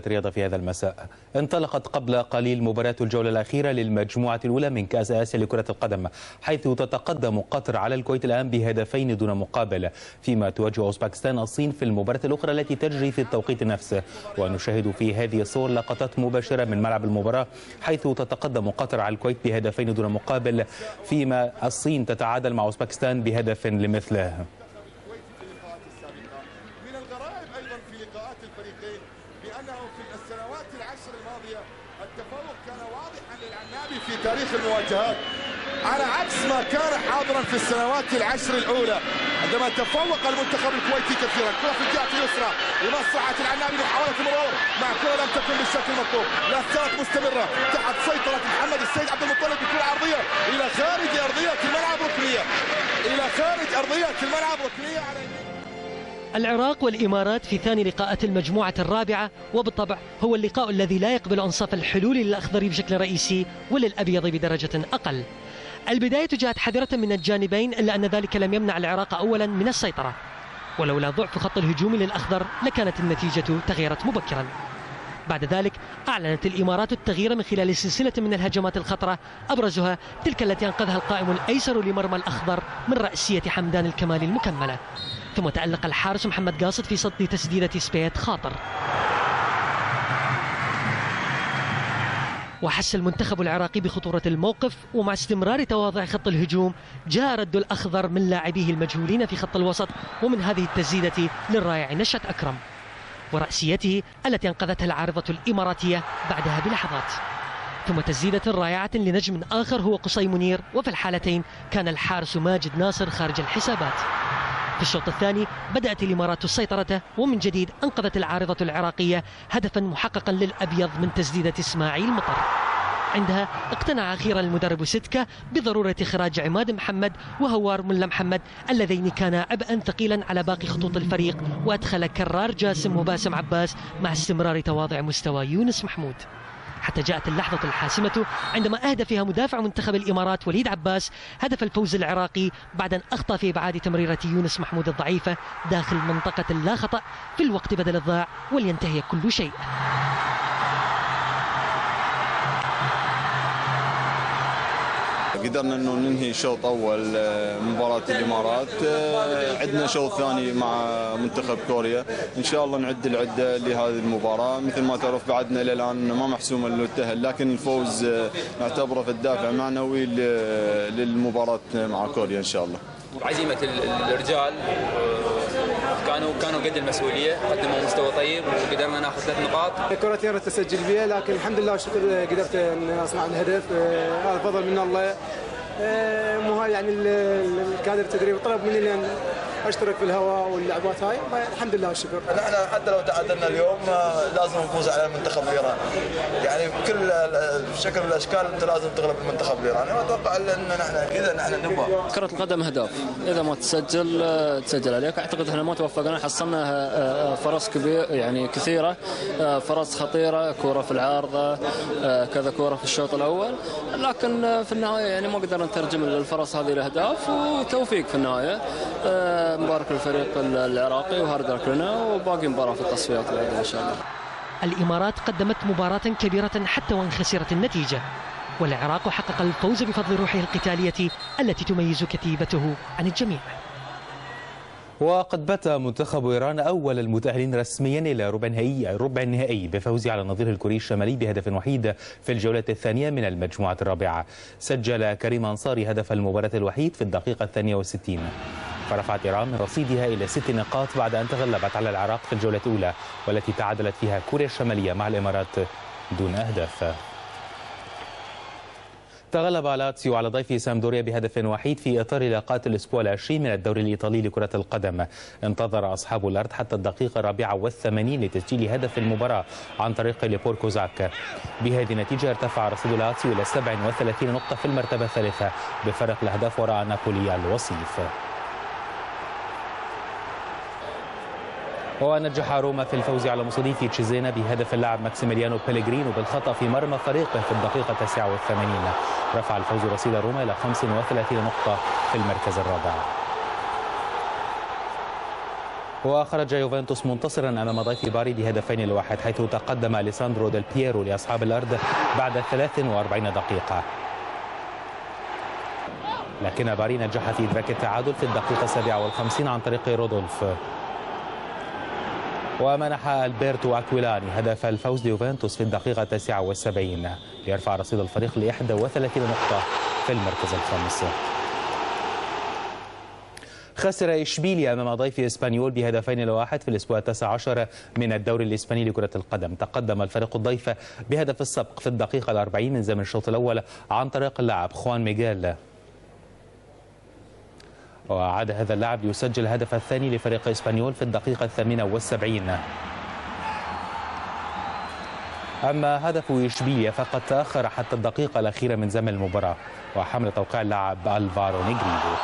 الرياضة في هذا المساء. انطلقت قبل قليل مباراة الجولة الأخيرة للمجموعة الأولى من كأس آسيا لكرة القدم، حيث تتقدم قطر على الكويت الآن بهدفين دون مقابل، فيما تواجه أوزبكستان الصين في المباراة الأخرى التي تجري في التوقيت نفسه. ونشاهد في هذه الصور لقطات مباشرة من ملعب المباراة، حيث تتقدم قطر على الكويت بهدفين دون مقابل، فيما الصين تتعادل مع أوزبكستان بهدف لمثله. السنوات العشر الماضية التفوق كان واضحا للعنابي في تاريخ المواجهات، على عكس ما كان حاضرا في السنوات العشر الأولى عندما تفوق المنتخب الكويتي كثيرا. كرة في الجهة اليسرى لمصلحة العنابي محاولة المرور مع كرة لم تكن بالشكل المطلوب، لا زالت مستمرة تحت سيطرة محمد السيد عبد المطلب بكرة عرضية إلى خارج أرضية الملعب ركنية، إلى خارج أرضية الملعب ركنية على العراق والإمارات في ثاني لقاءات المجموعة الرابعة، وبالطبع هو اللقاء الذي لا يقبل أنصاف الحلول للأخضر بشكل رئيسي وللأبيض بدرجة أقل. البداية جاءت حذرة من الجانبين، إلا أن ذلك لم يمنع العراق أولا من السيطرة، ولولا ضعف خط الهجوم للأخضر لكانت النتيجة تغيرت مبكرا. بعد ذلك أعلنت الإمارات التغيير من خلال سلسلة من الهجمات الخطرة، أبرزها تلك التي أنقذها القائم الأيسر لمرمى الأخضر من رأسية حمدان الكمال المكملة، ثم تألق الحارس محمد قاصد في صد تسديدة سبيت خاطر. وحس المنتخب العراقي بخطورة الموقف، ومع استمرار تواضع خط الهجوم جاء رد الأخضر من لاعبيه المجهولين في خط الوسط، ومن هذه التسديدة للرائع نشأت أكرم ورأسيته التي أنقذتها العارضة الإماراتية بعدها بلحظات، ثم تسديدة رائعة لنجم آخر هو قصي منير، وفي الحالتين كان الحارس ماجد ناصر خارج الحسابات. في الشوط الثاني بدأت الإمارات السيطرة، ومن جديد أنقذت العارضة العراقية هدفا محققا للأبيض من تسديدة إسماعيل مطر. عندها اقتنع أخيرا المدرب سيتكا بضرورة إخراج عماد محمد وهوار ملا محمد اللذين كانا عبئا ثقيلا على باقي خطوط الفريق، وأدخل كرار جاسم وباسم عباس مع استمرار تواضع مستوى يونس محمود، حتى جاءت اللحظة الحاسمة عندما أهدى فيها مدافع منتخب الإمارات وليد عباس هدف الفوز العراقي بعد أن أخطأ في إبعاد تمريرة يونس محمود الضعيفة داخل منطقة اللا خطأ في الوقت بدل الضاع، ولينتهي كل شيء. قدرنا انه ننهي شوط اول مباراه الامارات، عندنا شوط ثاني مع منتخب كوريا، ان شاء الله نعد العده لهذه المباراه. مثل ما تعرف بعدنا الى الان ما محسوم التاهل، لكن الفوز نعتبره في الدافع معنوي للمباراه مع كوريا ان شاء الله. عزيمه الرجال كانوا قد المسؤوليه، قدموا مستوى طيب وقدرنا ناخذ 3 نقاط. كرتين تسجل بها، لكن الحمد لله والشكر قدرت ان اصنع الهدف، هذا فضل من الله. مو هاي يعني الكادر التدريبي طلب مني ان اشترك في الهواء واللعبات هاي، الحمد لله والشكر. نحن حتى لو تعادلنا اليوم لازم نفوز على المنتخب الايراني، يعني بكل شكل الاشكال انت لازم تغلب المنتخب الايراني، واتوقع ان نحن نبغى. كرة القدم اهداف، اذا ما تسجل عليك. اعتقد احنا ما توفقنا، حصلنا فرص كبيره يعني كثيره، فرص خطيره، كوره في العارضه، كذا كوره في الشوط الاول، لكن في النهايه يعني ما قدرنا نترجم الفرص هذه لاهداف، وتوفيق في النهايه. مبارك للفريق العراقي وهارد لك لنا، وباقي مباراة في التصفيات ان شاء الله. الإمارات قدمت مباراة كبيرة حتى وإن خسرت النتيجة، والعراق حقق الفوز بفضل روحه القتالية التي تميز كتيبته عن الجميع. وقد بات منتخب إيران أول المتأهلين رسميا إلى ربع النهائي بفوزه على نظيره الكوري الشمالي بهدف وحيد في الجولة الثانية من المجموعة الرابعة. سجل كريم أنصاري هدف المباراة الوحيد في الدقيقة 62، فرفعت إيران من رصيدها إلى 6 نقاط بعد أن تغلبت على العراق في الجولة الأولى، والتي تعادلت فيها كوريا الشمالية مع الإمارات دون أهداف. تغلب لاتسيو على ضيفه سامدوريا بهدف وحيد في إطار لقاءات الأسبوع العشرين من الدوري الإيطالي لكرة القدم. انتظر أصحاب الأرض حتى الدقيقة 84 لتسجيل هدف المباراة عن طريق ليبور كوزاك. بهذه النتيجة ارتفع رصيد لاتسيو إلى 37 نقطة في المرتبة الثالثة بفرق الأهداف وراء نابولي الوصيف. ونجح روما في الفوز على مستضيفي تشيزينا بهدف اللاعب ماكسيميليانو بيليغرينو بالخطأ في مرمى فريقه في الدقيقة 89. رفع الفوز رصيد روما إلى 35 نقطة في المركز الرابع. وخرج يوفنتوس منتصرا أمام ضيف باري ب2-1 حيث تقدم أليساندرو ديل بييرو لأصحاب الأرض بعد 43 دقيقة، لكن باري نجح في إدراك التعادل في الدقيقة 57 عن طريق رودولف، ومنح ألبرتو أكويلاني هدف الفوز ليوفنتوس في الدقيقة 79 ليرفع رصيد الفريق ل 31 نقطة في المركز الخامس. خسر إشبيليا أمام ضيف إسبانيول ب2-1 في الأسبوع 19 من الدوري الإسباني لكرة القدم. تقدم الفريق الضيف بهدف السبق في الدقيقة 40 من زمن الشوط الأول عن طريق اللاعب خوان ميغيل، وعاد هذا اللاعب ليسجل الهدف الثاني لفريق إسبانيول في الدقيقة 78. أما هدف إشبيليا فقد تأخر حتى الدقيقة الأخيرة من زمن المباراة وحمل توقيع اللاعب ألفارو نيغريدو.